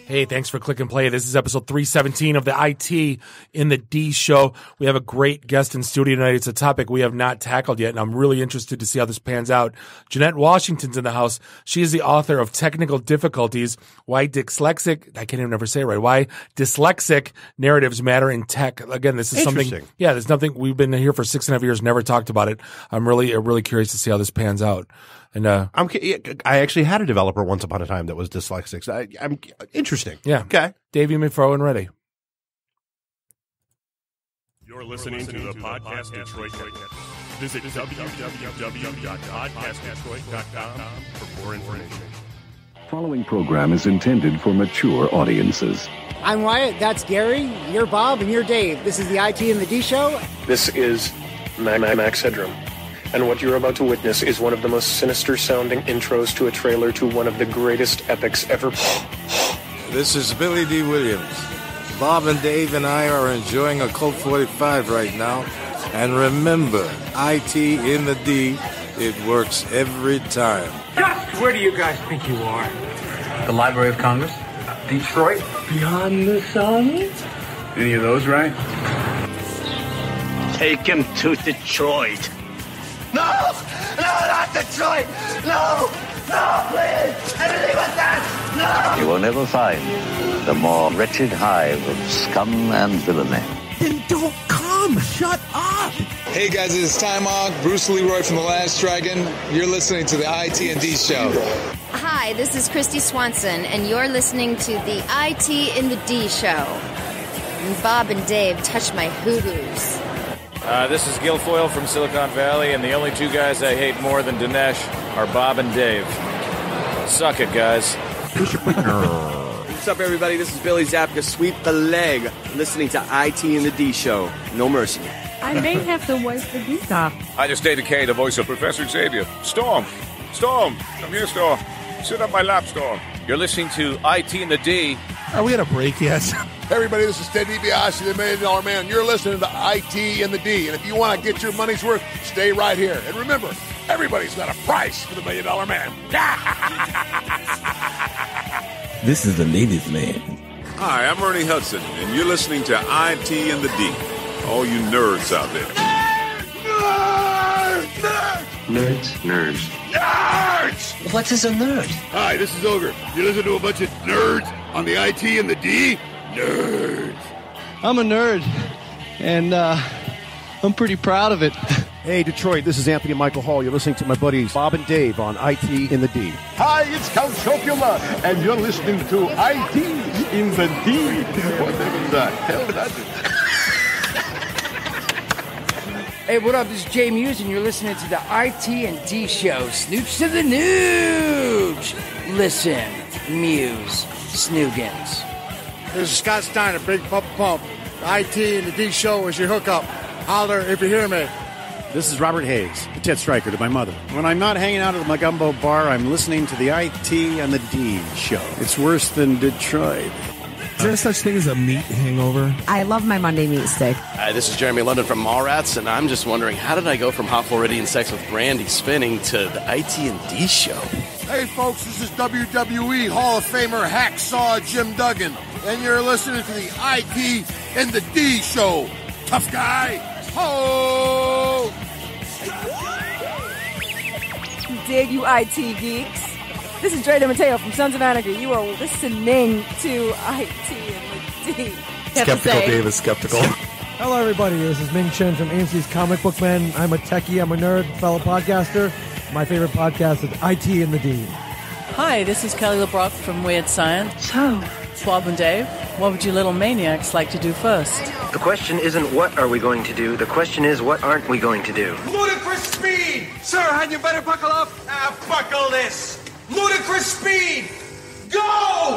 Hey, thanks for click and play. This is episode 317 of the IT in the D show. We have a great guest in studio tonight. It's a topic we have not tackled yet, and I'm really interested to see how this pans out. Jeanette Washington's in the house. She is the author of Technical Difficulties, Why Dyslexic Narratives Matter in Tech. Again, this is something, there's nothing, we've been here for 6.5 years, never talked about it. I'm really curious to see how this pans out. And I actually had a developer once upon a time that was dyslexic. So I'm interesting. Yeah. Okay. Dave, you may throw in ready. You're listening to the Podcast Detroit Network. Visit www.podcastdetroit.com for more information. Following program is intended for mature audiences. I'm Wyatt, that's Gary, you're Bob, and you're Dave. This is the IT in the D show. This is Max Headroom. And what you're about to witness is one of the most sinister-sounding intros to a trailer to one of the greatest epics ever. This is Billy D. Williams. Bob and Dave and I are enjoying a Colt 45 right now. And remember, IT in the D, it works every time. Just where do you guys think you are? The Library of Congress? Detroit? Beyond the sun? Any of those right? Take him to Detroit. No, not Detroit. No, please. Anything but that. No. You will never find the more wretched hive of scum and villainy. Then don't come. Shut up. Hey guys, it's Time Hawk, Bruce Leroy from The Last Dragon. You're listening to the IT&D show. Hi, this is Christy Swanson, and you're listening to the IT in the D show. And Bob and Dave touch my hoo-hoos. This is Guilfoyle from Silicon Valley, and the only two guys I hate more than Dinesh are Bob and Dave. Suck it, guys. What's up, everybody? This is Billy Zapka. Sweep the leg. Listening to IT in the D show. No mercy. I may have to wipe the geek off. Hi, this is Data K, the voice of Professor Xavier. Storm, come here, Storm. Sit on my lap, Storm. You're listening to IT in the D. Are we at a break yet? Hey everybody, this is Ted DiBiase, the $1 Million Man. You're listening to IT in the D. And if you want to get your money's worth, stay right here. And remember, everybody's got a price for the $1 Million Man. This is the Ladies' Man. Hi, I'm Ernie Hudson, and you're listening to IT in the D. All you nerds out there. Nerds. What is a nerd? Hi, this is Ogre. You listen to a bunch of nerds on the IT in the D? Nerds. I'm a nerd, and I'm pretty proud of it. Hey, Detroit, this is Anthony Michael Hall. You're listening to my buddies Bob and Dave on IT in the D. Hi, it's Count Chocula, and you're listening to IT in the D. Whatever the hell did I do? Hey, what up? This is Jay Muse, and you're listening to the IT and D show. Snooch to the nooge. Listen, Muse, Snoogans. This is Scott Steiner, Big Pump. IT and the D show is your hookup. Holler if you hear me. This is Robert Hayes, the Ted Striker to my mother. When I'm not hanging out at the Magumbo bar, I'm listening to the IT and the D show. It's worse than Detroit. Is there such thing as a meat hangover? I love my Monday meat steak. Hi, this is Jeremy London from Mallrats, and I'm just wondering, how did I go from Hot Floridian Sex with Brandy Spinning to the IT and D show? Hey, folks, this is WWE Hall of Famer Hacksaw Jim Duggan, and you're listening to the IT and the D show. Tough guy. Ho! Dig you IT geeks. This is Dre DeMatteo from Sons of Anarchy. You are listening to IT in the D. Skeptical Dave is skeptical. Hello, everybody. This is Ming Chen from AMC's Comic Book Men. I'm a techie. I'm a nerd, fellow podcaster. My favorite podcast is IT in the D. Hi, this is Kelly LeBrock from Weird Science. So, Bob and Dave, what would you little maniacs like to do first? The question isn't what are we going to do. The question is what aren't we going to do. Ludicrous speed! Sir, had you better buckle up? Buckle this! Ludicrous speed! Go!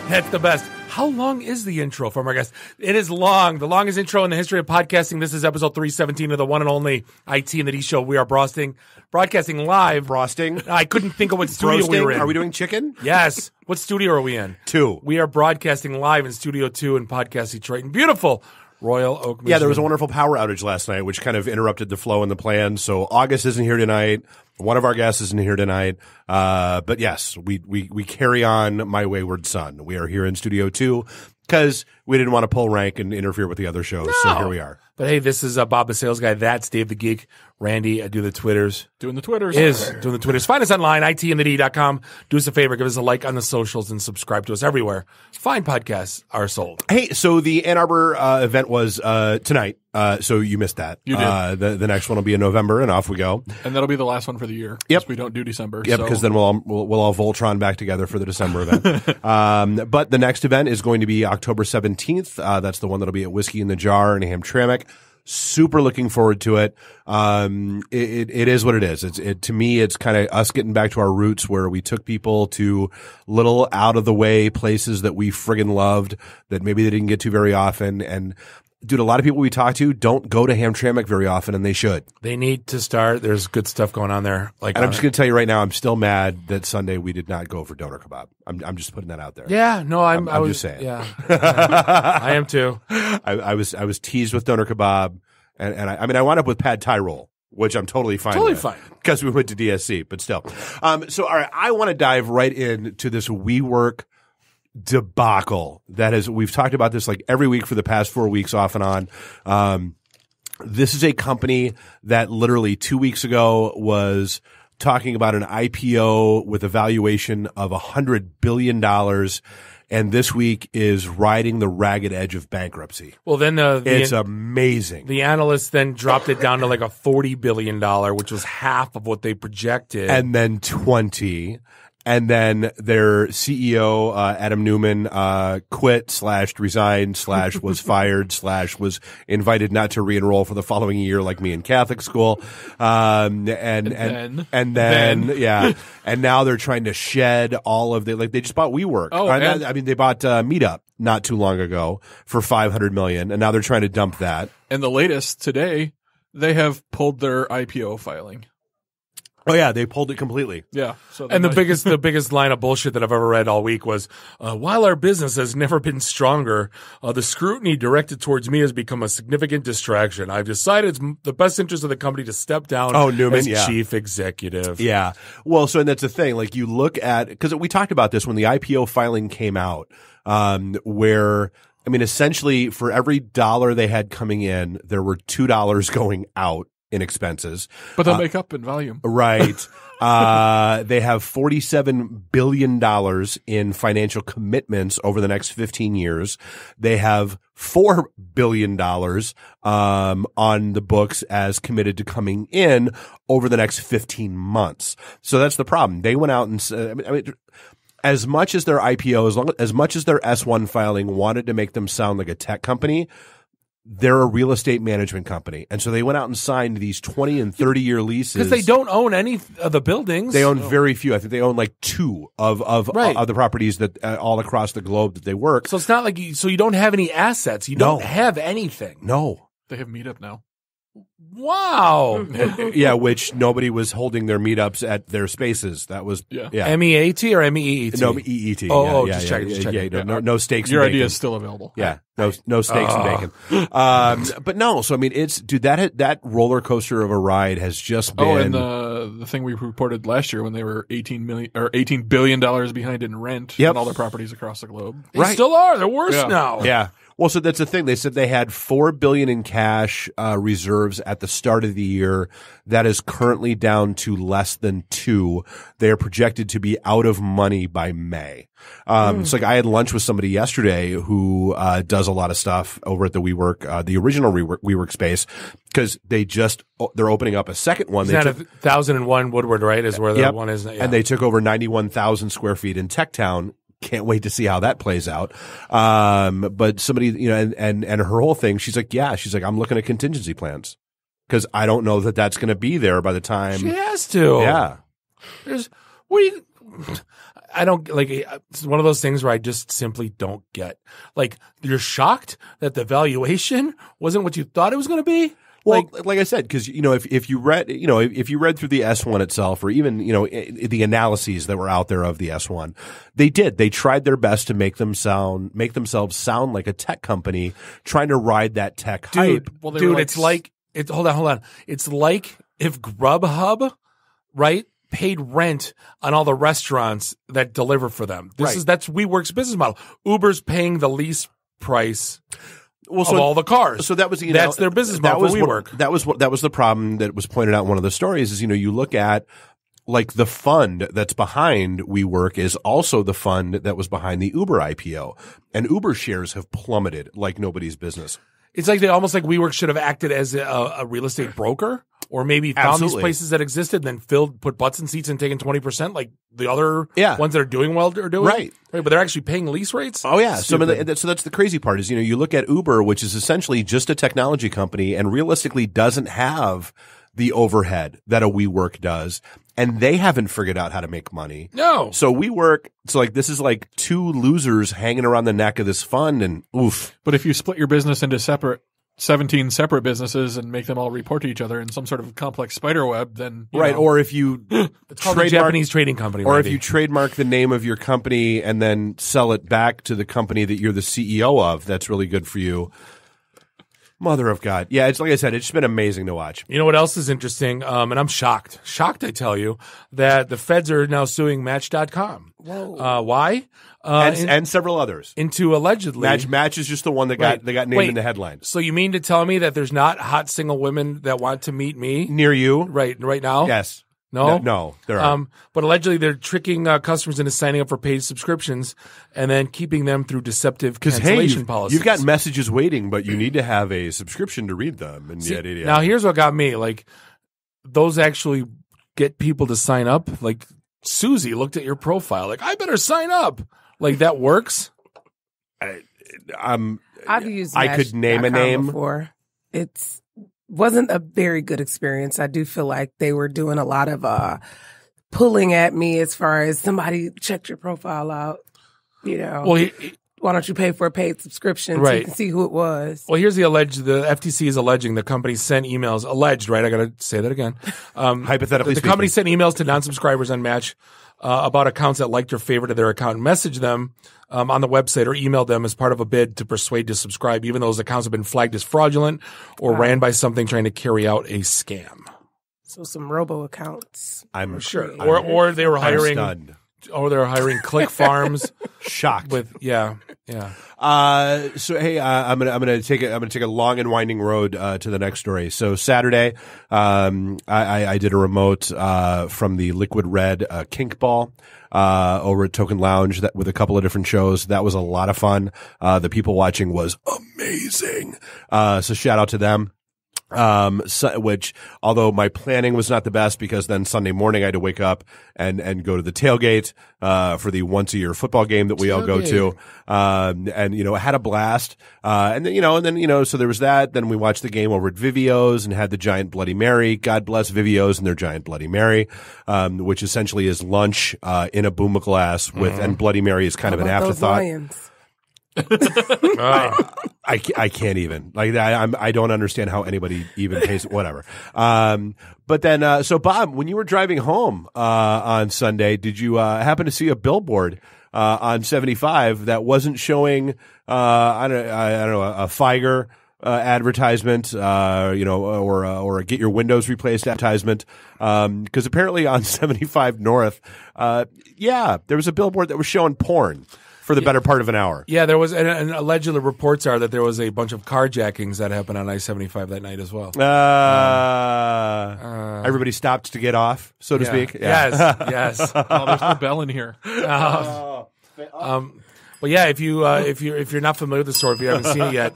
That's the best. How long is the intro from our guest? It is long. The longest intro in the history of podcasting. This is episode 317 of the one and only IT and the D Show. We are broadcasting live. I couldn't think of what studio we were in. Are we doing chicken? Yes. What studio are we in? 2. We are broadcasting live in Studio 2 in Podcast Detroit. And beautiful Royal Oak, Michigan. Yeah, there was a wonderful power outage last night, which kind of interrupted the flow and the plan. So August isn't here tonight. One of our guests isn't here tonight. But yes, we carry on My Wayward Son. We are here in Studio 2 because we didn't want to pull rank and interfere with the other shows. No. So here we are. But hey, this is Bob the Sales Guy. That's Dave the Geek. Randy, I do the Twitters. Doing the Twitters. Doing the Twitters. Find us online, itandthed.com. Do us a favor. Give us a like on the socials and subscribe to us everywhere. Fine podcasts are sold. Hey, so the Ann Arbor event was tonight. So you missed that. You did. The next one will be in November, and off we go. And that'll be the last one for the year. Yep. We don't do December. Yep, because then we'll all Voltron back together for the December event. But the next event is going to be October 17th. That's the one that'll be at Whiskey in the Jar in Hamtramck. Super looking forward to it. It is what it is. To me, it's kind of us getting back to our roots where we took people to little out of the way places that we friggin' loved that maybe they didn't get to very often. And dude, a lot of people we talk to don't go to Hamtramck very often, and they should. They need to start. There's good stuff going on there. And I'm just going to tell you right now, I'm still mad that Sunday we did not go for doner kebab. I'm just putting that out there. Yeah, no, I'm just saying. Yeah, I am too. I was teased with doner kebab, and I wound up with pad thai roll, which I'm totally fine with. Fine. Because we went to DSC, but still. So all right, I want to dive right into this WeWork debacle we've talked about this like every week for the past 4 weeks off and on. This is a company that literally 2 weeks ago was talking about an IPO with a valuation of $100 billion. And this week is riding the ragged edge of bankruptcy. Well, then it's amazing. The analysts then dropped it down to like a $40 billion, which was half of what they projected. And then 20. And then their CEO, Adam Newman, quit / resigned / was fired / was invited not to re-enroll for the following year like me in Catholic school. And then, yeah. And now they're trying to shed all of they just bought WeWork. They bought Meetup not too long ago for $500 million. And now they're trying to dump that. And the latest today, they have pulled their IPO filing. Oh yeah, they pulled it completely. Yeah. And the biggest line of bullshit that I've ever read all week was, while our business has never been stronger, the scrutiny directed towards me has become a significant distraction. I've decided it's the best interest of the company to step down Newman, as chief executive. Yeah. Well, so and that's the thing. Like you look at, because we talked about this when the IPO filing came out, where essentially for every dollar they had coming in, there were $2 going out in expenses. But they'll make up in volume. Right. They have $47 billion in financial commitments over the next 15 years. They have $4 billion on the books as committed to coming in over the next 15 months. So that's the problem. They went out and said, as much as their IPO, as much as their S1 filing wanted to make them sound like a tech company, they're a real estate management company. And so they went out and signed these 20 and 30-year leases. Because they don't own any of the buildings. They own very few. I think they own like 2 of the properties that all across the globe that they work. So it's not like you don't have any assets. You don't have anything. No. They have Meetup now. Wow. Yeah, which nobody was holding their meetups at their spaces. That was MEAT or MEEET? No, EET. Just checking. No steaks. Your and bacon. idea is still available. Yeah, no steaks and bacon. But no, so it's dude, that roller coaster of a ride has just been. Oh, and the thing we reported last year when they were $18 billion behind in rent on all their properties across the globe. They still are. They're worse now. Yeah. Well, so that's the thing. They said they had $4 billion in cash reserves at the start of the year. That is currently down to less than $2 billion. They are projected to be out of money by May. It's like I had lunch with somebody yesterday who does a lot of stuff over at the WeWork, the original WeWork space, because they're opening up a second one. Is that 1001 Woodward, right? Is where the one is. Yeah. And they took over 91,000 square feet in Techtown. Can't wait to see how that plays out. But somebody, and her whole thing, she's like, I'm looking at contingency plans because I don't know that that's going to be there by the time she has to. Yeah. I don't like. It's one of those things where I just simply don't get. Like, you're shocked that the valuation wasn't what you thought it was going to be. Well, like I said, because if you read through the S1 itself, or even the analyses that were out there of the S1, they tried their best to make themselves sound like a tech company trying to ride that tech hype. It's like hold on. It's like if Grubhub, right, paid rent on all the restaurants that deliver for them. That's WeWork's business model. Uber's paying the lease price. Of all the cars. So that was that's their business model for WeWork. That was the problem that was pointed out in one of the stories is, you look at like the fund that's behind WeWork is also the fund that was behind the Uber IPO, and Uber shares have plummeted like nobody's business. It's like almost like WeWork should have acted as a real estate broker, or maybe found these places that existed, then put butts in seats and taken 20%, like the other ones that are doing well are doing. Right. But they're actually paying lease rates. Oh yeah. So that's the crazy part is, you look at Uber, which is essentially just a technology company and realistically doesn't have the overhead that a WeWork does. And they haven't figured out how to make money. No. So this is like two losers hanging around the neck of this fund, and oof. But if you split your business into 17 separate businesses and make them all report to each other in some sort of complex spider web, then or if you it's called a Japanese trading company, or if you trademark the name of your company and then sell it back to the company that you're the CEO of, that's really good for you. Mother of God. Yeah, it's like I said, it's been amazing to watch. You know what else is interesting? And I'm shocked, I tell you, that the feds are now suing Match.com. Whoa. Why? And several others. Into allegedly. Match is just the one that got named in the headlines. So you mean to tell me that there's not hot single women that want to meet me? Near you? Right now? Yes. No, there are. But allegedly they're tricking customers into signing up for paid subscriptions and then keeping them through deceptive cancellation policies. You've got messages waiting, but you need to have a subscription to read them. And Now here's what got me. Like, those actually get people to sign up. Like, Susie looked at your profile. Like, I better sign up. Like, that works? I've used I could name a name before. Wasn't a very good experience. I do feel like they were doing a lot of pulling at me as far as somebody checked your profile out. Well, why don't you pay for a paid subscription so you can see who it was? Well, here's the FTC is alleging the company sent emails. Alleged, right? I got to say that again. Hypothetically the company sent emails to non-subscribers on Match about accounts that liked or favorited their account and messaged them on the website or emailed them as part of a bid to persuade to subscribe, even though those accounts have been flagged as fraudulent or ran by something trying to carry out a scam. So some robo accounts. I'm sure. Or they were hiring. Or they're hiring click farms. Shocked. Yeah. So hey, I'm gonna take a long and winding road to the next story. So Saturday, I did a remote from the Liquid Red Kink Ball over at Token Lounge with a couple of different shows. That was a lot of fun. The people watching was amazing. So shout out to them. Which, although my planning was not the best because then Sunday morning I had to wake up and go to the tailgate, for the once a year football game that we all go to. And, I had a blast. So there was that. Then we watched the game over at Vivio's and had the giant Bloody Mary. God bless Vivio's and their giant Bloody Mary, which essentially is lunch, in a boom glass and Bloody Mary is kind of an afterthought. I can't even like that. I don't understand how anybody even pays whatever. But then, so Bob, when you were driving home, on Sunday, did you, happen to see a billboard, on 75 that wasn't showing, I don't know, a Figer, advertisement, or a get your windows replaced advertisement. Cause apparently on 75 North, there was a billboard that was showing porn for the better part of an hour. Yeah, there was, and allegedly reports are that there was a bunch of carjackings that happened on I-75 that night as well. Everybody stopped to get off, so to speak. Yeah. Yes. Oh, there's no bell in here. But yeah, if you're not familiar with the story, if you haven't seen it yet,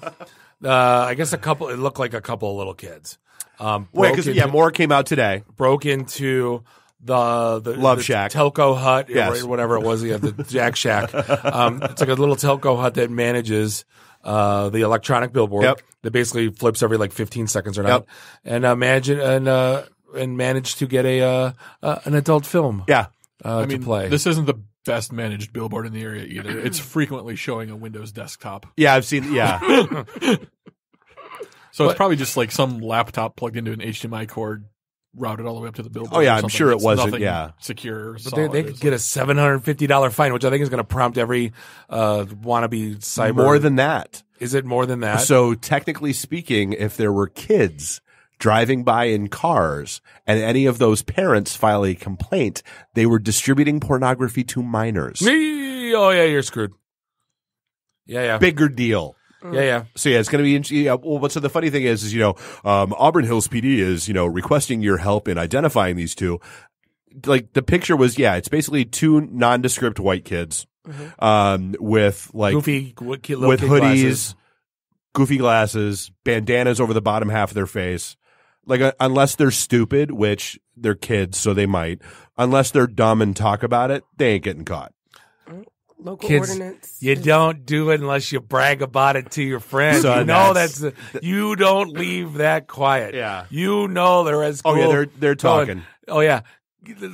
I guess it looked like a couple of little kids. More came out today. Broke into the Love Shack, telco hut, yes. or whatever it was. The Jack Shack. It's like a little telco hut that manages the electronic billboard that basically flips every like 15 seconds or not, and managed to get an adult film. Yeah. to play. This isn't the best managed billboard in the area either. It's frequently showing a Windows desktop. Yeah, I've seen. Yeah. So it's probably just like some laptop plugged into an HDMI cord, routed all the way up to the billboard. Oh yeah, I'm sure it wasn't. Yeah, secure. But they could get a $750 fine, which I think is going to prompt every wannabe cyber. More than that. Is it more than that? So technically speaking, if there were kids driving by in cars and any of those parents file a complaint, they were distributing pornography to minors. Oh yeah, you're screwed. Yeah. Bigger deal. Yeah. So yeah, it's going to be interesting. Well, so the funny thing is Auburn Hills PD is, requesting your help in identifying these two. Like the picture was, it's basically two nondescript white kids, with like goofy, with hoodies, glasses. Goofy glasses, bandanas over the bottom half of their face. Like, unless they're stupid, which they're kids, so they might. Unless they're dumb and talk about it, they ain't getting caught. Local Kids, ordinance. you don't do it unless you brag about it to your friends. So you don't leave that quiet. Yeah. You know they're as cool. Oh yeah, they're talking. Oh yeah.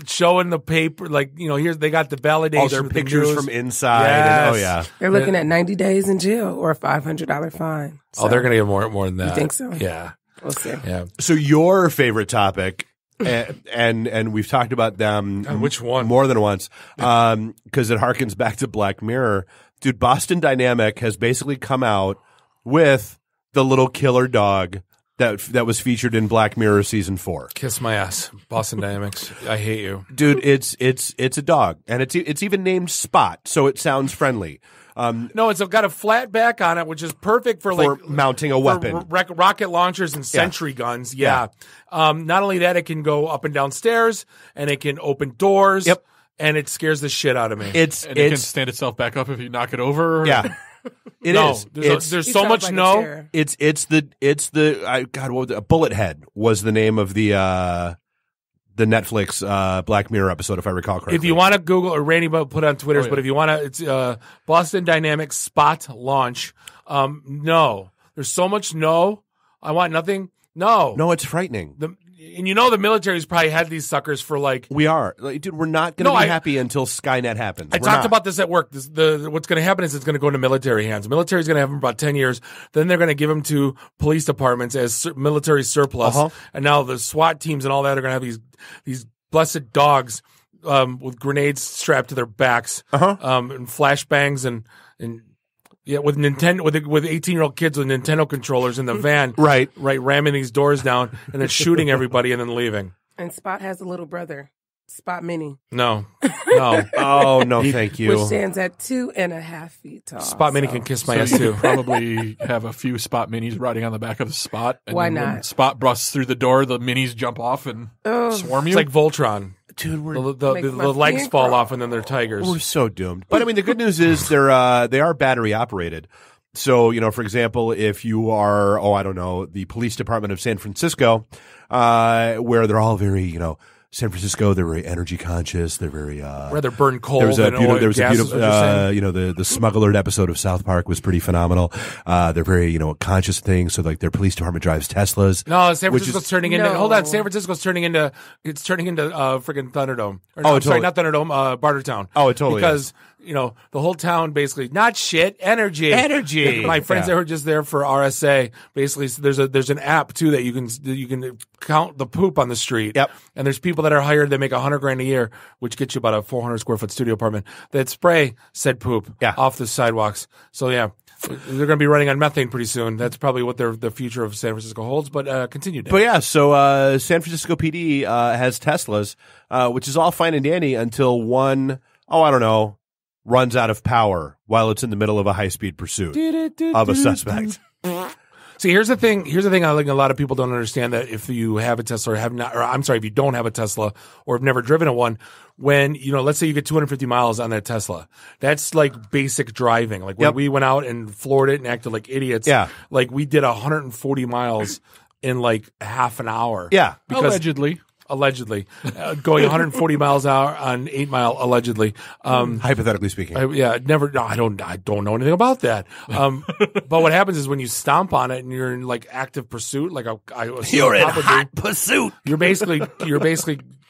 Showing the paper, here's they got the validation. Oh, their pictures from inside. Yes. They're looking at 90 days in jail or a $500 fine. So. Oh, they're going to get more than that. You think so? Yeah. We'll see. Yeah. So your favorite topic, and we've talked about them. Which one? More than once, because it harkens back to Black Mirror. Dude, Boston Dynamic has basically come out with the little killer dog that was featured in Black Mirror season 4. Kiss my ass, Boston Dynamics. I hate you, dude. It's a dog, and it's even named Spot, so it sounds friendly. No, it's got a flat back on it, which is perfect for mounting a weapon, rocket launchers and sentry guns. Yeah. Not only that, it can go up and down stairs, and it can open doors. Yep. And it scares the shit out of me. It can stand itself back up if you knock it over. Yeah. It is. There's so much no. It's Bullet Head was the name of the Netflix Black Mirror episode, if I recall correctly. If you want to Google, or Randy put on Twitter's, but if you want to, it's Boston Dynamics Spot launch. No, there's so much no. I want nothing. No, it's frightening. And the military's probably had these suckers for we are, dude. We're not going to be happy until Skynet happens. I talked about this at work. What's going to happen is it's going to go into military hands. The military's going to have them for about 10 years. Then they're going to give them to police departments as military surplus. And now the SWAT teams and all that are going to have these blessed dogs with grenades strapped to their backs, and flashbangs and. Yeah, with 18-year-old kids with Nintendo controllers in the van, right, ramming these doors down and then shooting everybody and then leaving. And Spot has a little brother, Spot Mini. No. Oh no, thank you. Which stands at 2.5 feet tall. Spot Mini can kiss my ass too. Probably have a few Spot Minis riding on the back of the Spot. And why then not? When Spot busts through the door, the Minis jump off and swarm you. It's like Voltron. Dude, the legs fall off and then they're tigers. We're so doomed. But I mean, the good news is they are battery operated. So, for example, if you are, the police department of San Francisco, where they're all very, San Francisco, they're very energy conscious. They're very rather burn coal. There was a beautiful, the Smugglered episode of South Park was pretty phenomenal. They're very conscious of things. So like their police department drives Teslas. No, San Francisco's turning into. Hold on, San Francisco's turning into freaking Thunderdome. Sorry, not Thunderdome. Bartertown. Oh, totally. Because the whole town basically not shit, energy. My friends that were just there for RSA. Basically, there's an app too that you can count the poop on the street. Yep. And there's people that are hired that make $100,000 a year, which gets you about a 400 square foot studio apartment that spray said poop off the sidewalks. So yeah, they're going to be running on methane pretty soon. That's probably what the future of San Francisco holds. But continue. Dave. But yeah, so San Francisco PD has Teslas, which is all fine and dandy until one, runs out of power while it's in the middle of a high-speed pursuit of a suspect. See, here's the thing. I think a lot of people don't understand that if you have a Tesla if you don't have a Tesla or have never driven a one, when, let's say you get 250 miles on that Tesla, that's like basic driving. Like when we went out and floored it and acted like idiots, like we did 140 miles in like half an hour. Yeah. Because Allegedly. Going 140 miles an hour on 8 Mile, allegedly. Hypothetically speaking. I don't know anything about that. But what happens is when you stomp on it and you're in like active pursuit, like you're in hot pursuit. You're basically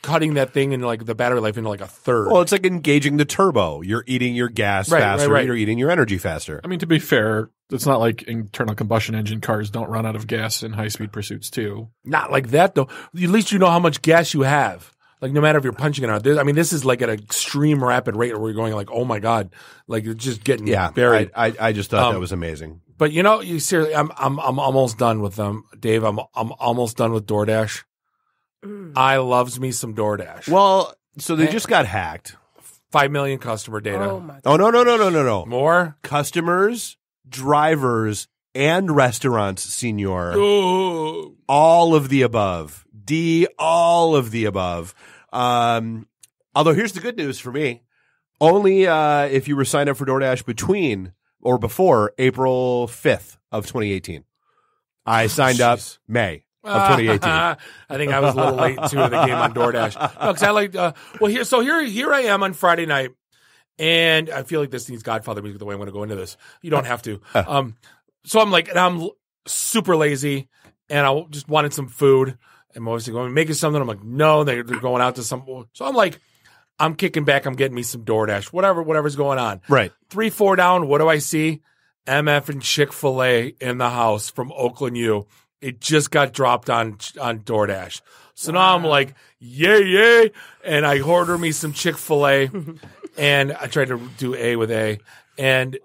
cutting that thing into like the battery life into like a third. Well, it's like engaging the turbo. You're eating your gas faster. Right. You're eating your energy faster. I mean, to be fair, it's not like internal combustion engine cars don't run out of gas in high-speed pursuits, too. Not like that, though. At least you know how much gas you have. Like, no matter if you're punching it out. This is like at an extreme rapid rate where you're going like, oh, my God. Like, you're just getting buried. I just thought that was amazing. But, you seriously, I'm almost done with them. Dave, I'm almost done with DoorDash. I loves me some DoorDash. Well, so they just got hacked. 5 million customer data. Oh, my God. Oh, no. More? Customers, drivers, and restaurants, senor. Ooh. All of the above. All of the above. Although here's the good news for me. Only if you were signed up for DoorDash between or before April 5th of 2018. I signed up May of 2018. I think I was a little late to the game on DoorDash. No, because I like. Here I am on Friday night, and I feel like this needs Godfather music the way I'm going to go into this. You don't have to. So I'm like, and I'm super lazy, and I just wanted some food. And mostly going making something. I'm like, no, they're going out to some. So I'm like, I'm kicking back. I'm getting me some DoorDash, whatever's going on. Right. 3-4 down. What do I see? MF and Chick-fil-A in the house from Oakland U. It just got dropped on DoorDash. So now I'm like, yay. And I order me some Chick-fil-A and I tried to do A with A and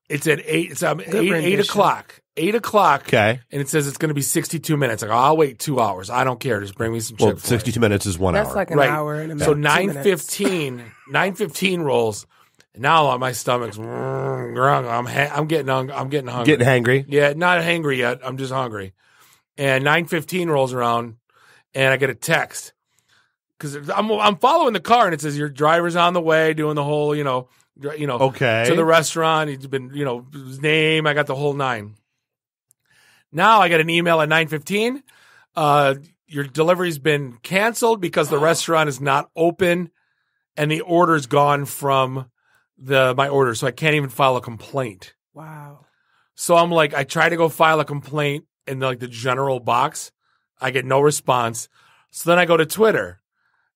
it's at 8. It's 8 o'clock. 8 o'clock. Okay. And it says it's going to be 62 minutes. Like, I'll wait 2 hours. I don't care. Just bring me some Chick-fil-A. 62 minutes is 1 hour. That's like an hour and a minute. So 9:15 rolls. And now my stomach's I'm getting hungry. Getting hangry? Yeah, not hangry yet. I'm just hungry. And 9:15 rolls around and I get a text. Cuz I'm following the car and it says your driver's on the way doing the whole, okay. to the restaurant. He's been, his name. I got the whole 9. Now I get an email at 9:15. Your delivery's been canceled because the restaurant is not open and the order's gone from my order. So I can't even file a complaint. Wow. So I'm like, I try to go file a complaint in the general box. I get no response. So then I go to Twitter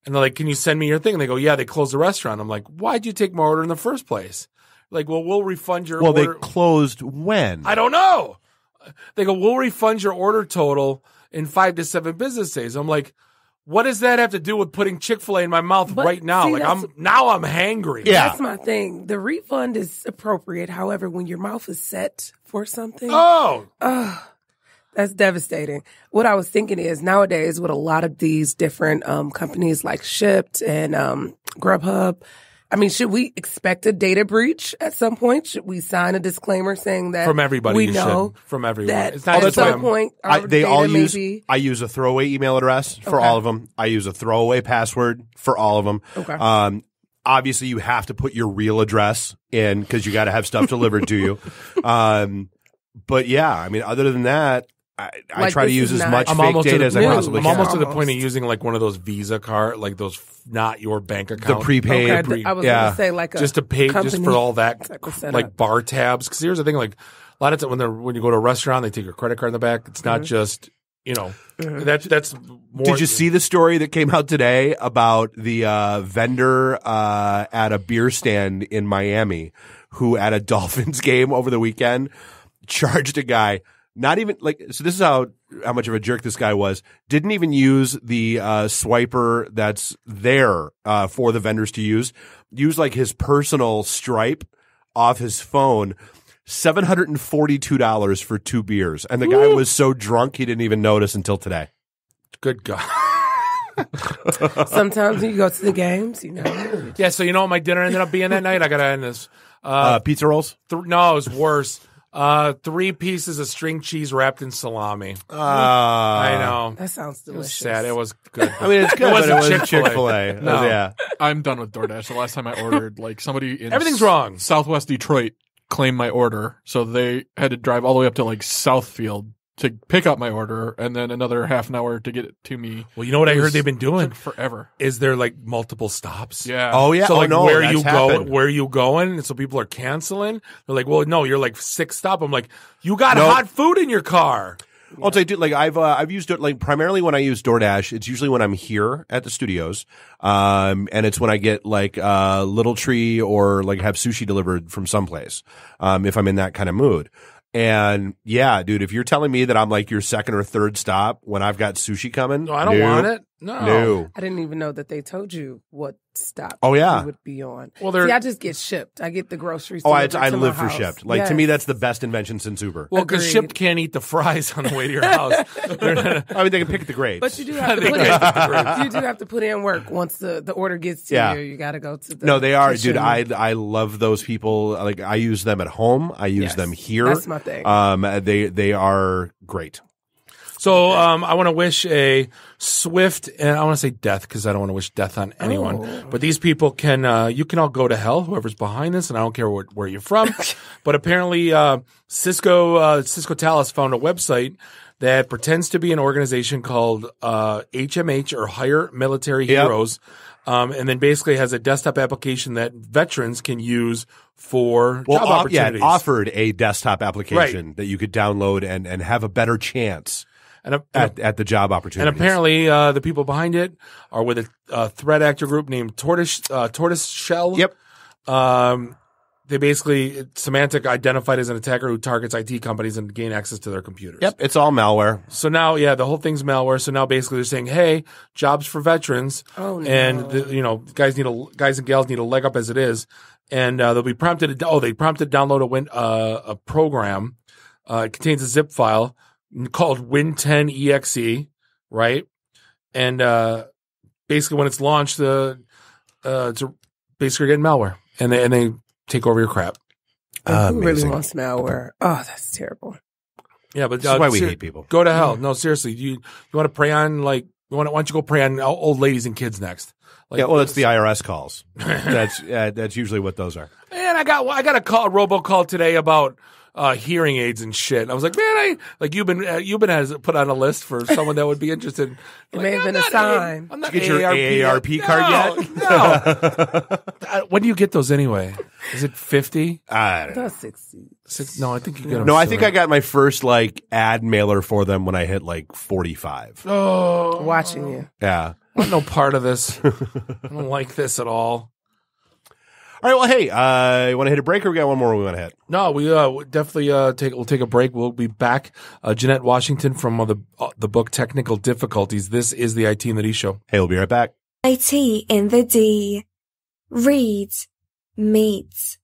and they're like, can you send me your thing? And they go, yeah, they closed the restaurant. I'm like, why'd you take my order in the first place? Like, well, we'll refund your order. Well, they closed when? I don't know. They go, we'll refund your order total in 5 to 7 business days. I'm like, what does that have to do with putting Chick-fil-A in my mouth right now? See, like I'm hangry. Yeah. That's my thing. The refund is appropriate. However, when your mouth is set for something, that's devastating. What I was thinking is nowadays with a lot of these different companies like Shipt and Grubhub, I mean, should we expect a data breach at some point? Should we sign a disclaimer saying that from everybody? We know from everyone. That it's not at some point, they all use. I use a throwaway email address for all of them. I use a throwaway password for all of them. Okay. Obviously, you have to put your real address in because you got to have stuff delivered to you. But yeah, I mean, other than that. I try to use as much fake data as I possibly can. I'm almost to the point of using like one of those Visa card, like those not your bank account. The prepaid. I was going to say like just to pay just for all that, like bar tabs. Because here's the thing, like a lot of times when you go to a restaurant, they take your credit card in the back. It's not just that's more. Did you see the story that came out today about the vendor at a beer stand in Miami who at a Dolphins game over the weekend charged a guy? Not even so this is how much of a jerk this guy was. Didn't even use the swiper that's there for the vendors to use. Used like his personal Stripe off his phone. $742 for 2 beers. And the guy was so drunk he didn't even notice until today. Good God. Sometimes when you go to the games, Yeah, so you know what my dinner ended up being that night? I got to end this. Pizza rolls? No, it was worse. 3 pieces of string cheese wrapped in salami. I know. That sounds delicious. It was sad. It was good. I mean, it's good, but it wasn't Chick-fil-A. No. Yeah. I'm done with DoorDash. The last time I ordered, somebody in everything's wrong. Southwest Detroit claimed my order, so they had to drive all the way up to Southfield to pick up my order, and then another half an hour to get it to me. Well, you know what I heard they've been doing forever. Is there multiple stops? Yeah. Oh yeah. So where that's you happened. go? Where are you going? And so people are canceling. They're like, well, no, you're 6th stop. I'm like, you got hot food in your car. I'll say, dude, like I've used it like primarily when I use DoorDash. It's usually when I'm here at the studios, and it's when I get like Little Tree or like have sushi delivered from someplace, if I'm in that kind of mood. And yeah, dude, if you're telling me that I'm like your second or third stop when I've got sushi coming, no, I don't want it. No. I didn't even know that they told you what stop you would be on. Well, See, I just get shipped. I get the groceries. I live for shipped. Like to me, that's the best invention since Uber. Well, because shipped can't eat the fries on the way to your house. I mean, they can pick the grapes. But you do have to put in work once the order gets to you. You got to go to the No, they are, kitchen. dude. I love those people. Like I use them at home. I use them here. That's my thing. They are great. So I want to wish a swift, and I want to say death because I don't want to wish death on anyone. But these people you can all go to hell, whoever's behind this, and I don't care where you're from. But apparently Cisco Talos found a website that pretends to be an organization called HMH or Higher Military Heroes, and then basically has a desktop application that veterans can use for job opportunities. Yeah, it offered a desktop application that you could download and have a better chance. At the job opportunities. And apparently, the people behind it are with a threat actor group named Tortoise Shell. Yep. They basically, Symantec identified as an attacker who targets IT companies and gain access to their computers. Yep. It's all malware. So now, the whole thing's malware. So now basically they're saying, hey, jobs for veterans. Oh, no. And, guys and gals need a leg up as it is. And, they'll be prompted to download a program. It contains a zip file called Win10exe, right? And basically, when it's launched, it's basically getting malware, and they take over your crap. Who really wants malware? Oh, that's terrible. Yeah, but that's why we hate people. Go to hell. No, seriously, you want to prey on why don't you go prey on old ladies and kids next? That's the IRS calls. That's usually what those are. And I got a robocall today about hearing aids and shit. I was like, man, you've been put on a list for someone that would be interested. It may have been a sign. I'm not Did you get your AARP card yet? No. When do you get those anyway? Is it 50? I don't know. That's 60. No, I think you get them. No, I think I got my first ad mailer for them when I hit 45. Oh, watching you. Yeah. I want no part of this. I don't like this at all. All right, well, hey, you want to hit a break or we got one more we want to hit? No, we definitely we'll take a break. We'll be back. Jeanette Washington from the book Technical Difficulties. This is the IT in the D Show. Hey, we'll be right back. IT in the D. Read, meet,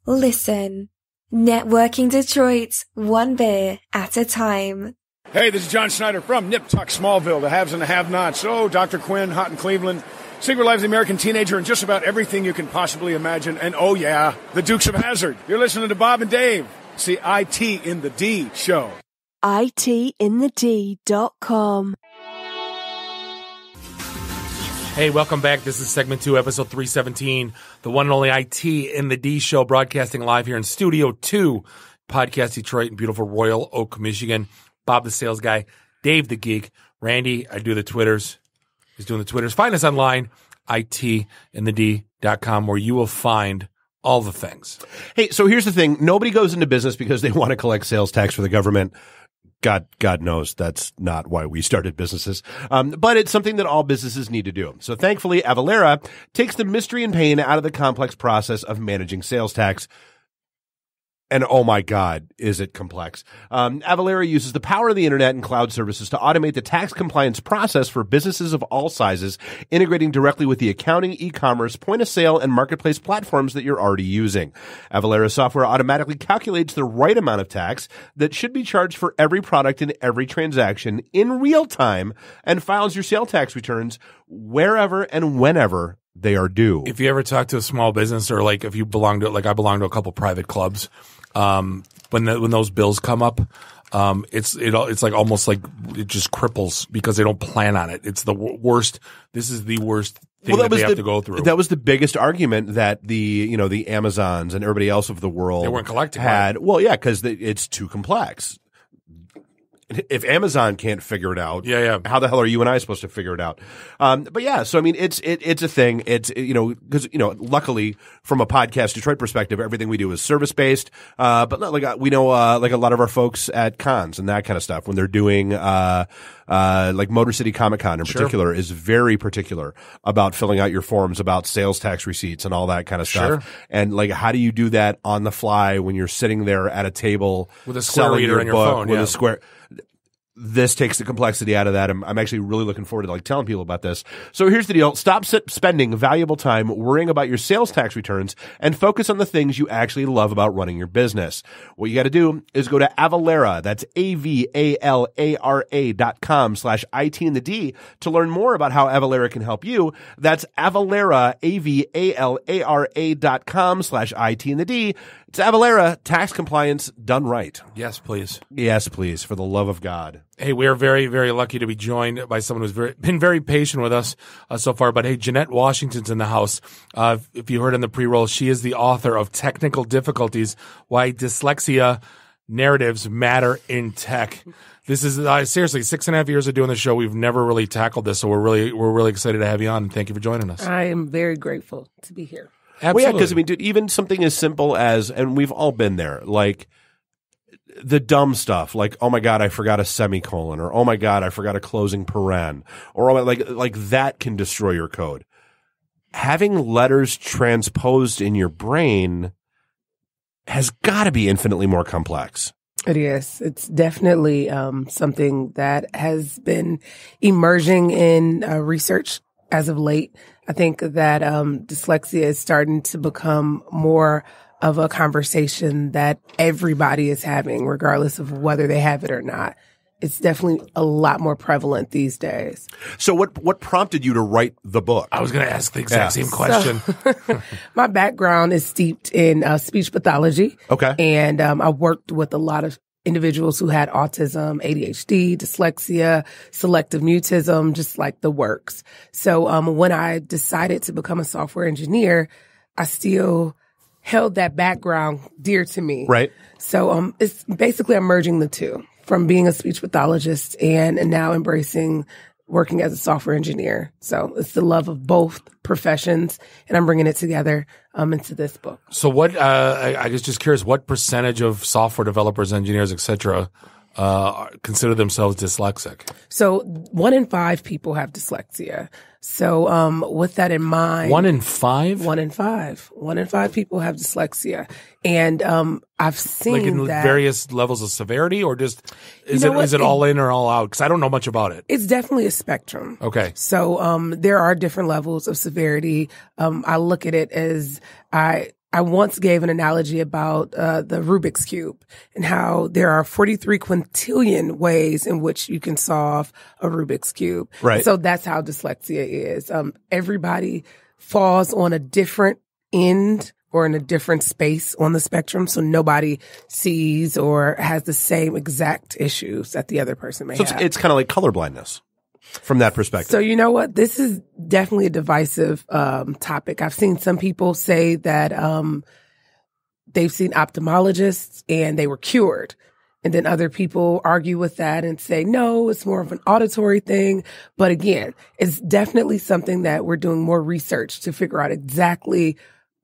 listen. Networking Detroit, one beer at a time. Hey, this is John Schneider from Nip Tuck Smallville, the haves and the have-nots. Oh, Dr. Quinn, Hot in Cleveland. Secret Lives of the American Teenager, and just about everything you can possibly imagine. And oh yeah, the Dukes of Hazzard. You're listening to Bob and Dave. It's the IT in the D show. ITinthed.com. Hey, welcome back. This is segment 2, episode 317, the one and only IT in the D show, broadcasting live here in Studio 2, Podcast Detroit in beautiful Royal Oak, Michigan. Bob the sales guy, Dave the geek, Randy, I do the Twitters. He's doing the Twitters. Find us online, itinthed.com, where you will find all the things. Hey, so here's the thing. Nobody goes into business because they want to collect sales tax for the government. God knows that's not why we started businesses. But it's something that all businesses need to do. So thankfully, Avalara takes the mystery and pain out of the complex process of managing sales tax. And oh my God, is it complex. Avalara uses the power of the internet and cloud services to automate the tax compliance process for businesses of all sizes, integrating directly with the accounting, e-commerce, point-of-sale, and marketplace platforms that you're already using. Avalara software automatically calculates the right amount of tax that should be charged for every product in every transaction in real time and files your sales tax returns wherever and whenever they are due. If you ever talk to a small business or if you belong to, I belong to a couple private clubs, when those bills come up, it's almost like it just cripples because they don't plan on it. It's the worst. This is the worst thing that they have to go through. That was the biggest argument that the Amazons and everybody else of the world they weren't collecting had. Right? Well, yeah, because it's too complex. if Amazon can't figure it out, yeah, how the hell are you and I supposed to figure it out? But yeah, so I mean, it's a thing. It's, because, luckily from a Podcast Detroit perspective, everything we do is service based. But like, we know, like a lot of our folks at cons and that kind of stuff when they're doing, like Motor City Comic Con in particular is very particular about filling out your forms about sales tax receipts and all that kind of stuff. And like, how do you do that on the fly when you're sitting there at a table with a square reader on your phone? With a square. This takes the complexity out of that. I'm actually really looking forward to like telling people about this. So here's the deal. Stop spending valuable time worrying about your sales tax returns and focus on the things you actually love about running your business. What you got to do is go to Avalara. That's avalara.com/IT in the D to learn more about how Avalara can help you. That's Avalara, avalara.com/IT in the D. It's Avalara, tax compliance done right. Yes, please. Yes, please, for the love of God. Hey, we are very, very lucky to be joined by someone who's been very patient with us so far. But hey, Jeanette Washington's in the house. If you heard in the pre-roll, she is the author of Technical Difficulties, Why Dyslexia Narratives Matter in Tech. This is seriously 6.5 years of doing the show. We've never really tackled this, so we're really excited to have you on. And thank you for joining us. I am very grateful to be here. Absolutely. Well, yeah, because I mean, dude, even something as simple as, and we've all been there, like the dumb stuff, like, oh my God, I forgot a semicolon, or oh my God, I forgot a closing paren, or oh, like that can destroy your code. Having letters transposed in your brain has got to be infinitely more complex. It is. It's definitely something that has been emerging in research as of late. I think that dyslexia is starting to become more of a conversation that everybody is having, regardless of whether they have it or not. It's definitely a lot more prevalent these days. So what prompted you to write the book? I was going to ask the exact same question. So, my background is steeped in speech pathology. Okay. And I worked with a lot of individuals who had autism, ADHD, dyslexia, selective mutism, just like the works. So when I decided to become a software engineer, I still held that background dear to me. Right. So it's basically I'm merging the two, from being a speech pathologist and now embracing working as a software engineer. So it's the love of both professions, and I'm bringing it together into this book. So what, I was just curious, what percentage of software developers, engineers, et cetera, consider themselves dyslexic? So 1 in 5 people have dyslexia. So with that in mind, 1 in 5? 1 in 5. 1 in 5 people have dyslexia. And I've seen like in that various levels of severity, or just is it all in or all out? Because I don't know much about it. It's definitely a spectrum. Okay. So there are different levels of severity. I look at it as I once gave an analogy about the Rubik's Cube and how there are 43 quintillion ways in which you can solve a Rubik's Cube. Right. So that's how dyslexia is. Everybody falls on a different end or in a different space on the spectrum, so nobody sees or has the same exact issues that the other person may have. So it's kind of like colorblindness from that perspective. So you know what? This is definitely a divisive topic. I've seen some people say that they've seen ophthalmologists and they were cured. And then other people argue with that and say, no, it's more of an auditory thing. But again, it's definitely something that we're doing more research to figure out exactly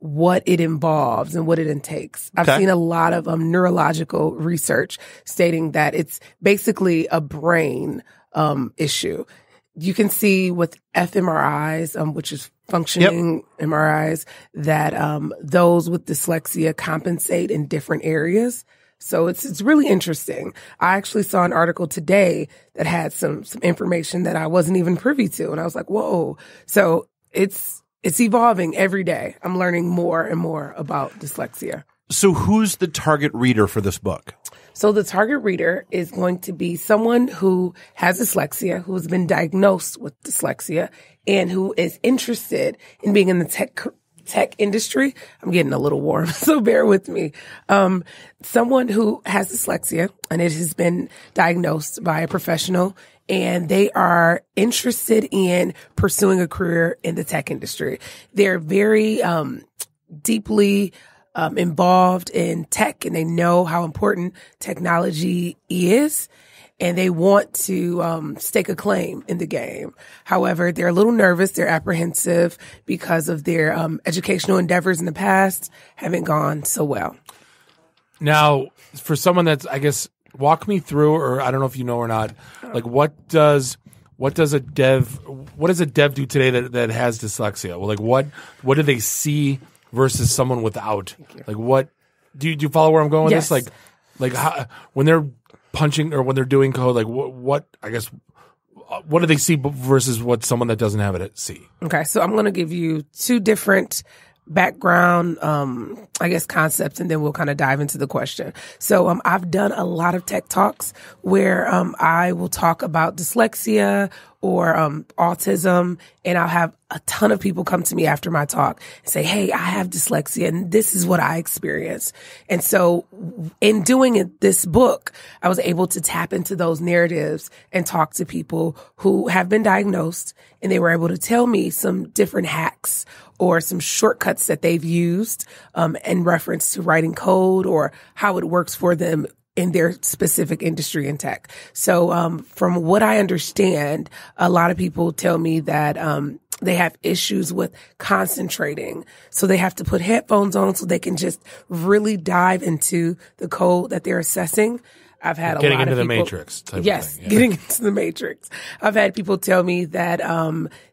what it involves and what it intakes. I've seen a lot of neurological research stating that it's basically a brain issue. You can see with fMRIs, which is functioning MRIs, that those with dyslexia compensate in different areas. So it's really interesting. I actually saw an article today that had some information that I wasn't even privy to, and I was like, whoa. So it's evolving every day. I'm learning more and more about dyslexia. So who's the target reader for this book? So the target reader is going to be someone who has dyslexia, who has been diagnosed with dyslexia, and who is interested in being in the tech industry. I'm getting a little warm, so bear with me. Someone who has dyslexia and it has been diagnosed by a professional, and they are interested in pursuing a career in the tech industry. They're very deeply involved in tech, and they know how important technology is. and they want to stake a claim in the game. However, they're a little nervous. They're apprehensive because of their educational endeavors in the past haven't gone so well. Now, for someone that's, I guess, walk me through, or I don't know if you know or not, like what does a dev do today that has dyslexia? Well, like what do they see versus someone without? Like what do you follow where I'm going with Yes. this? Like how, when they're punching or when they're doing code, like what I guess what do they see versus what someone that doesn't have it see? Okay, so I'm going to give you two different background, I guess, concepts, and then we'll kind of dive into the question. So I've done a lot of tech talks where I will talk about dyslexia or autism, and I'll have a ton of people come to me after my talk and say, hey, I have dyslexia, and this is what I experience. And so in doing this book, I was able to tap into those narratives and talk to people who have been diagnosed, and they were able to tell me some different hacks or some shortcuts that they've used in reference to writing code or how it works for them in their specific industry in tech. So from what I understand, a lot of people tell me that they have issues with concentrating. So they have to put headphones on so they can just really dive into the code that they're assessing. I've had a lot of people getting into the matrix type yes, of thing. Yeah. Getting into the matrix. I've had people tell me that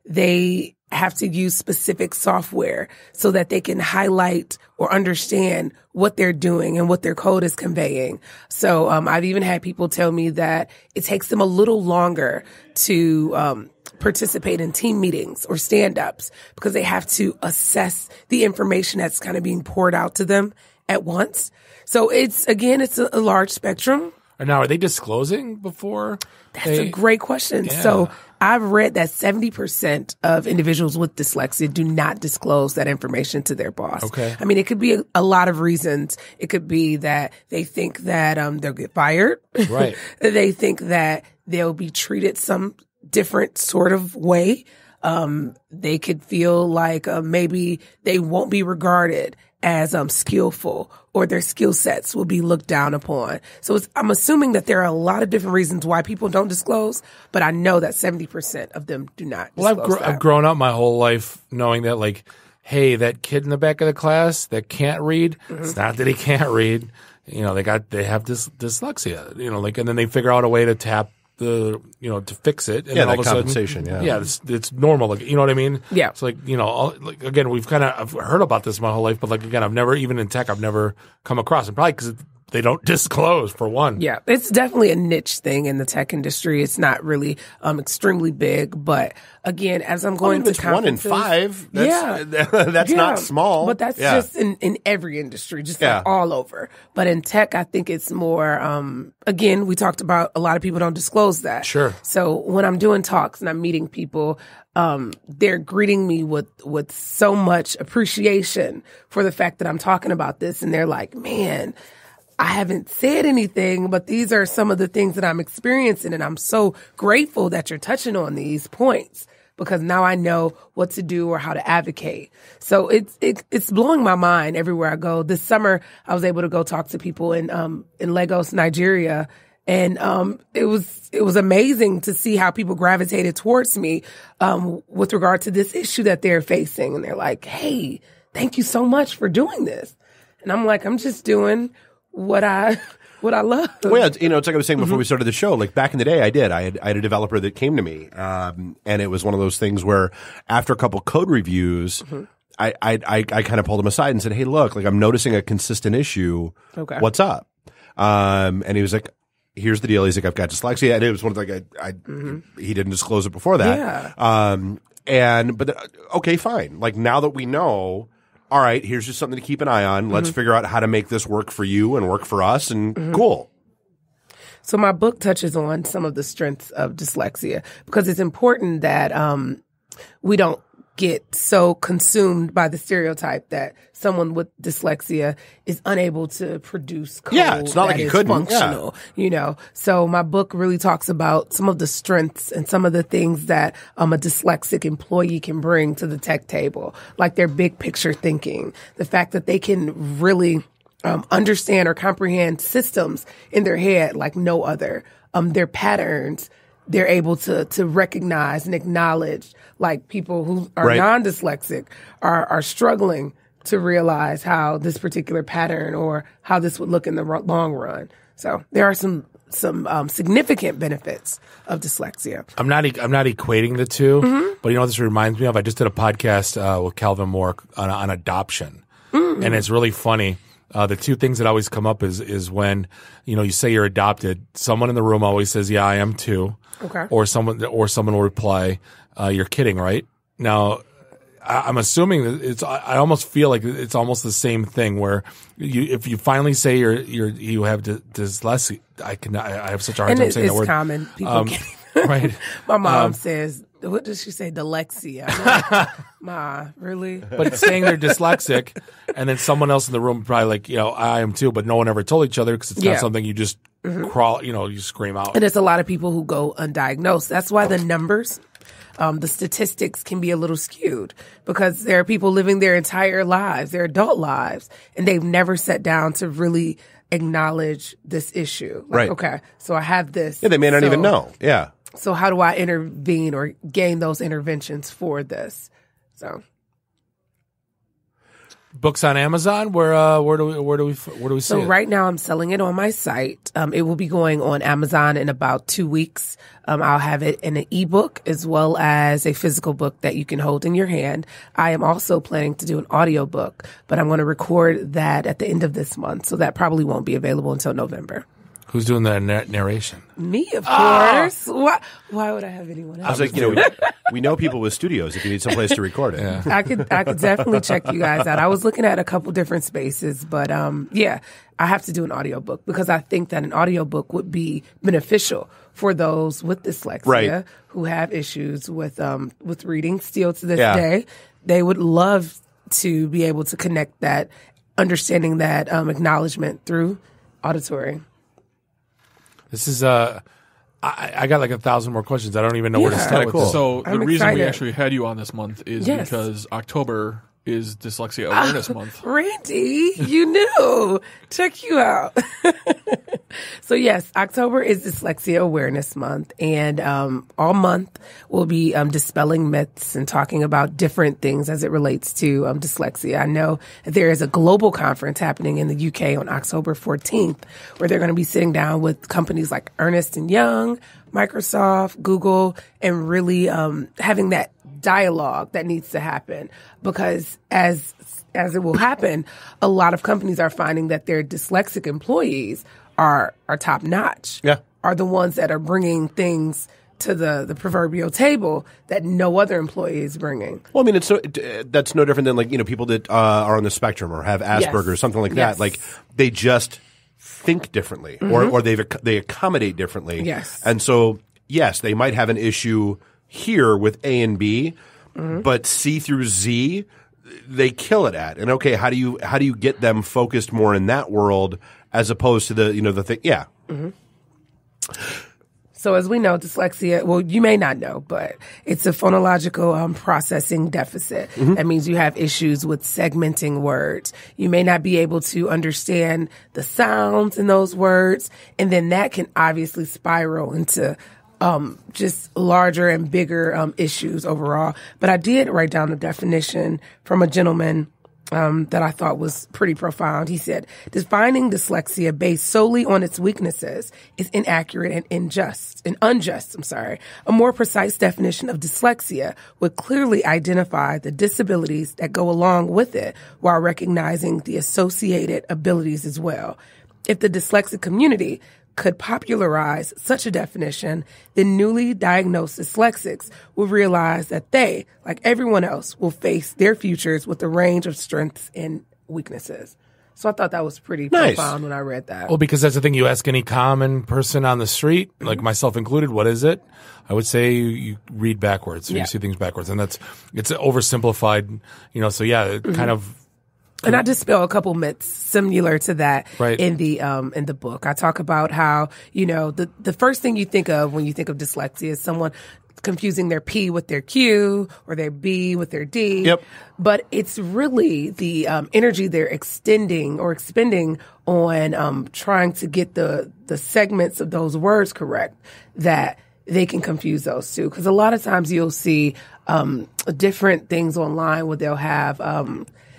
they have to use specific software so that they can highlight or understand what they're doing and what their code is conveying. So I've even had people tell me that it takes them a little longer to participate in team meetings or stand-ups because they have to assess the information that's kind of being poured out to them at once. So it's a large spectrum. And now, are they disclosing before? That's a great question. Yeah. So I've read that 70% of individuals with dyslexia do not disclose that information to their boss. Okay. I mean, it could be a lot of reasons. It could be that they think that they'll get fired. Right. They think that they'll be treated some different sort of way. They could feel like maybe they won't be regarded as skillful, or their skill sets will be looked down upon. So I'm assuming that there are a lot of different reasons why people don't disclose, but I know that 70% of them do not disclose. Well, I've grown up my whole life knowing that, like, hey, that kid in the back of the class that can't read, it's not that he can't read. You know, they have dyslexia, you know, like, and then they figure out a way to tap to fix it. And yeah, then all that of a compensation, sudden, yeah. it's normal. Like, you know what I mean? Yeah. It's like, again, I've heard about this my whole life, but like, again, I've never, even in tech, I've never come across it. Probably because they don't disclose, for one. Yeah, it's definitely a niche thing in the tech industry. It's not really extremely big, but again, as I'm going to conferences, 1 in 5, that's not small. But that's just in every industry, just like all over. But in tech, I think it's more, again, we talked about a lot of people don't disclose that. Sure. So when I'm doing talks and I'm meeting people, they're greeting me with so much appreciation for the fact that I'm talking about this. And they're like, man, I haven't said anything, but these are some of the things that I'm experiencing. And I'm so grateful that you're touching on these points because now I know what to do or how to advocate. So it's blowing my mind everywhere I go. This summer, I was able to go talk to people in Lagos, Nigeria. And it was amazing to see how people gravitated towards me with regard to this issue that they're facing. And they're like, hey, thank you so much for doing this. And I'm like, I'm just doing what I love. Well, yeah, it's like I was saying before we started the show, like back in the day, I had a developer that came to me, and it was one of those things where after a couple code reviews, I kind of pulled him aside and said, hey, look, like I'm noticing a consistent issue. Okay. What's up? And he was like, here's the deal. He's like, I've got dyslexia. And it was one of the, he didn't disclose it before that. Yeah. But okay, fine. Like now that we know, all right, here's just something to keep an eye on. Let's figure out how to make this work for you and work for us, and cool. So my book touches on some of the strengths of dyslexia because it's important that we don't get so consumed by the stereotype that someone with dyslexia is unable to produce code it's not like he couldn't. Functional, So my book really talks about some of the strengths and some of the things that a dyslexic employee can bring to the tech table, like their big picture thinking, the fact that they can really understand or comprehend systems in their head like no other. Their patterns, they're able to recognize and acknowledge, like people who are non-dyslexic are struggling to realize how this particular pattern or how this would look in the long run. So there are some significant benefits of dyslexia. I'm not equating the two, but you know what this reminds me of? I just did a podcast with Calvin Moore on adoption, and it's really funny. The two things that always come up is when, you say you're adopted, someone in the room always says, "Yeah, I am too." Okay. Or someone will reply, "You're kidding, right?" Now, I'm assuming that I almost feel like it's almost the same thing where if you finally say you have dyslexia, I have such a hard time saying the word. It's common. People can't. Right. My mom says, what does she say? Dyslexia. Like, Ma, really? But it's saying they're dyslexic, and then someone else in the room probably like, I am too, but no one ever told each other because it's not something you just crawl, you scream out. And there's a lot of people who go undiagnosed. That's why the numbers, the statistics can be a little skewed because there are people living their entire lives, their adult lives, and they've never sat down to really acknowledge this issue. Like, okay, so I have this. Yeah, they may not even know. Yeah. So how do I intervene or gain those interventions for this? So books on Amazon. Where do we see it? So right now I'm selling it on my site. It will be going on Amazon in about 2 weeks. I'll have it in an ebook as well as a physical book that you can hold in your hand. I am also planning to do an audiobook, but I'm going to record that at the end of this month. So that probably won't be available until November. Who's doing the narration? Me, of course. Why would I have anyone else? I was like, we know people with studios if you need someplace to record it. Yeah. I could definitely check you guys out. I was looking at a couple different spaces, but I have to do an audiobook because I think that an audiobook would be beneficial for those with dyslexia who have issues with reading still to this day. They would love to be able to connect that, understanding that acknowledgement through auditory. This is I got like 1,000 more questions. I don't even know where to start with this. So I'm the reason we excited. actually had you on this month is because October is Dyslexia Awareness Month. Randy, you knew. Check you out. So yes, October is Dyslexia Awareness Month, and all month we'll be dispelling myths and talking about different things as it relates to dyslexia. I know there is a global conference happening in the UK on October 14th where they're going to be sitting down with companies like Ernst & Young, Microsoft, Google, and really having that dialogue that needs to happen because as it will happen, a lot of companies are finding that their dyslexic employees are top notch. Yeah. Are the ones that are bringing things to the proverbial table that no other employee is bringing. Well, I mean, that's no different than like, people that are on the spectrum or have Asperger's or something like that. Like they just think differently or they accommodate differently. Yes. And so, yes, they might have an issue here with A and B, but C through Z, they kill it at. And okay, how do you get them focused more in that world as opposed to the thing? Yeah. So as we know, dyslexia, well, you may not know, but it's a phonological processing deficit. That means you have issues with segmenting words. You may not be able to understand the sounds in those words, and then that can obviously spiral into just larger and bigger issues overall. But I did write down the definition from a gentleman that I thought was pretty profound. He said, defining dyslexia based solely on its weaknesses is inaccurate and unjust. A more precise definition of dyslexia would clearly identify the disabilities that go along with it while recognizing the associated abilities as well. If the dyslexic community could popularize such a definition, then newly diagnosed dyslexics will realize that they, like everyone else, will face their futures with a range of strengths and weaknesses. So I thought that was pretty profound when I read that. Well, because that's the thing. You ask any common person on the street, like myself included, what is it? I would say you read backwards. You see things backwards. And it's oversimplified, so it kind of... And I dispel a couple myths similar to that in the book. I talk about how, the first thing you think of when you think of dyslexia is someone confusing their P with their Q or their B with their D. Yep. But it's really the energy they're extending or expending on trying to get the segments of those words correct that they can confuse those two. Because a lot of times you'll see different things online where they'll have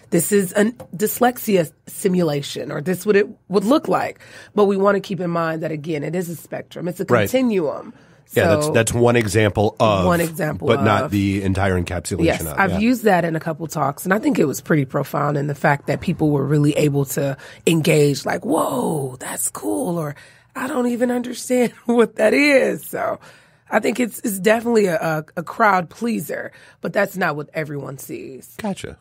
this is a dyslexia simulation, or this is what it would look like. But we want to keep in mind that, again, it is a spectrum. It's a continuum. Yeah, So, that's one example of. but not of. the entire encapsulation Yes, of. I've used that in a couple talks, and I think it was pretty profound in the fact that people were really able to engage, like, whoa, that's cool, or I don't even understand what that is. So I think it's definitely a crowd pleaser, but that's not what everyone sees. Gotcha.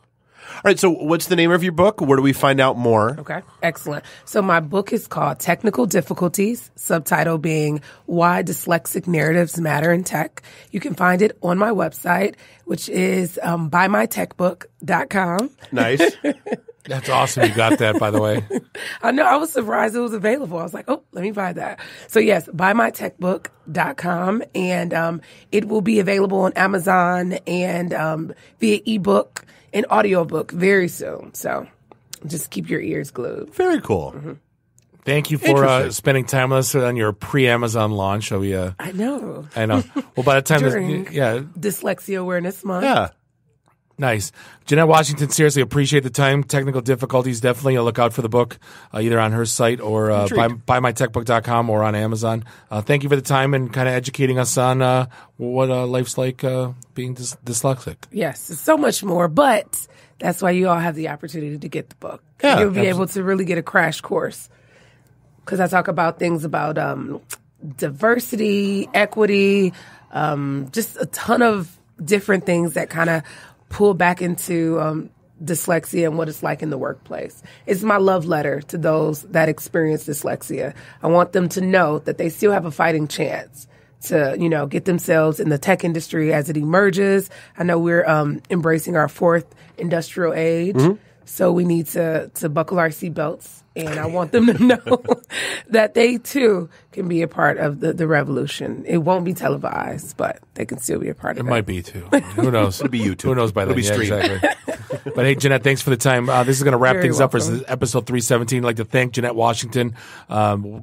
All right, so what's the name of your book? Where do we find out more? Okay, excellent. So my book is called Technical Difficulties, subtitle being Why Dyslexic Narratives Matter in Tech. You can find it on my website, which is buymytechbook.com. Nice. That's awesome. You got that, by the way. I know. I was surprised it was available. I was like, oh, let me buy that. So yes, buymytechbook.com, and it will be available on Amazon and via ebook and audiobook very soon. So just keep your ears glued. Very cool. Mm-hmm. Thank you for spending time with us on your pre-Amazon launch. So we, I know. Well, by the time During Dyslexia Awareness Month. Yeah. Nice. Jeanette Washington, seriously appreciate the time. Technical difficulties, definitely. I'll look out for the book, either on her site or buymytechbook.com or on Amazon. Thank you for the time and kind of educating us on what life's like being dyslexic. Yes, it's so much more, but that's why you all have the opportunity to get the book. Yeah, You'll be able to really get a crash course, because I talk about things about diversity, equity, just a ton of different things that kind of pull back into dyslexia and what it's like in the workplace. It's my love letter to those that experience dyslexia. I want them to know that they still have a fighting chance to, get themselves in the tech industry as it emerges. I know we're embracing our fourth industrial age, so we need to buckle our seatbelts. And I want them to know that they, too, can be a part of the revolution. It won't be televised, but they can still be a part of it. It might be, too. Who knows? It'll be YouTube. Who knows by then? It'll be streamed. Exactly. But, hey, Jeanette, thanks for the time. This is going to wrap things up for episode 317. I'd like to thank Jeanette Washington.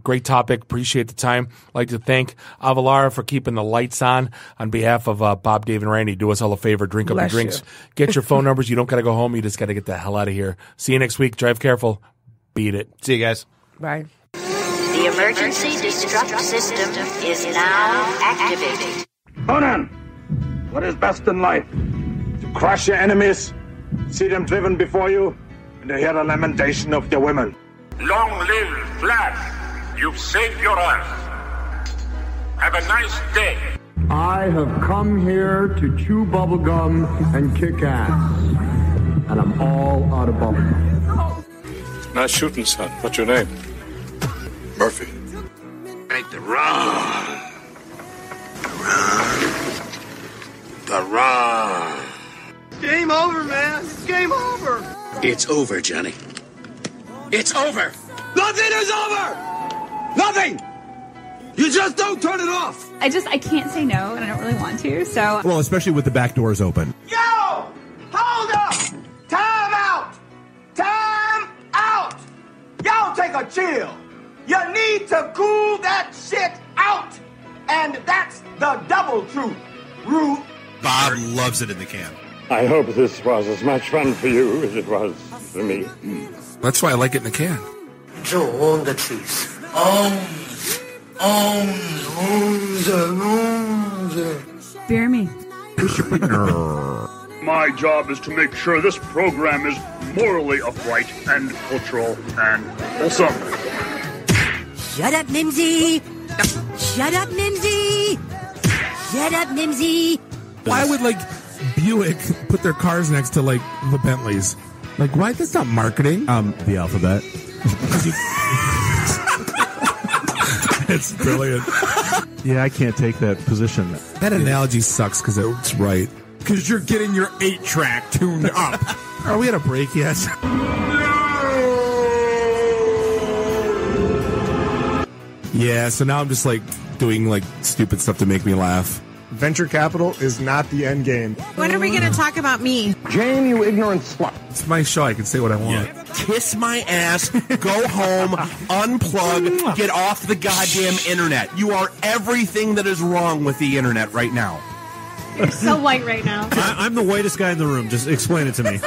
Great topic. Appreciate the time. I'd like to thank Avalara for keeping the lights on behalf of Bob, Dave, and Randy. Do us all a favor. Drink up your drinks. Get your phone numbers. You don't got to go home. You just got to get the hell out of here. See you next week. Drive careful. Beat it. See you guys. Bye. The emergency destruct system is now activated. Conan, what is best in life? To crush your enemies, see them driven before you, and to hear the lamentation of their women. Long live Flash. You've saved your Earth. Have a nice day. I have come here to chew bubblegum and kick ass. And I'm all out of bubblegum. Nice shooting, son. What's your name? Murphy. Make the run. The run. Game over, man. It's game over. It's over, Johnny. It's over. Nothing is over. Nothing. You just don't turn it off. I can't say no, and I don't really want to, so. Well, especially with the back doors open. Yo! Hold up! Time out! Time out! Y'all take a chill. You need to cool that shit out. And that's the double truth. Ruth. Bob loves it in the can. I hope this was as much fun for you as it was for me. That's why I like it in the can. Joe on the trees. Bear me. My job is to make sure this program is morally upright and cultural and wholesome. Shut up, Mimsy! Shut up, Mimsy! Shut up, Mimsy! Why would, Buick put their cars next to, the Bentleys? Why? That's not marketing. The alphabet. It's brilliant. Yeah, I can't take that position. That analogy sucks because it's right. Because you're getting your 8-track tuned up. Are we at a break yet? Yeah, so now I'm just doing stupid stuff to make me laugh. venture capital is not the end game. When are we going to talk about me? Jane, you ignorant slut. It's my show. I can say what I want. Yeah. Kiss my ass, go home, unplug, get off the goddamn internet. You are everything that is wrong with the internet right now. You're so white right now. I'm the whitest guy in the room. Just explain it to me.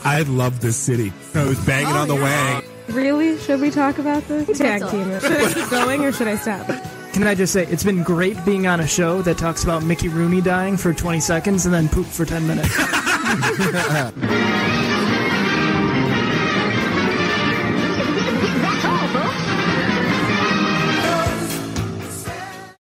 I love this city. I was banging on the wang. Really? Should we talk about this? Tag team it. Should I keep going or should I stop? Can I just say, it's been great being on a show that talks about Mickey Rooney dying for 20 seconds and then poop for 10 minutes.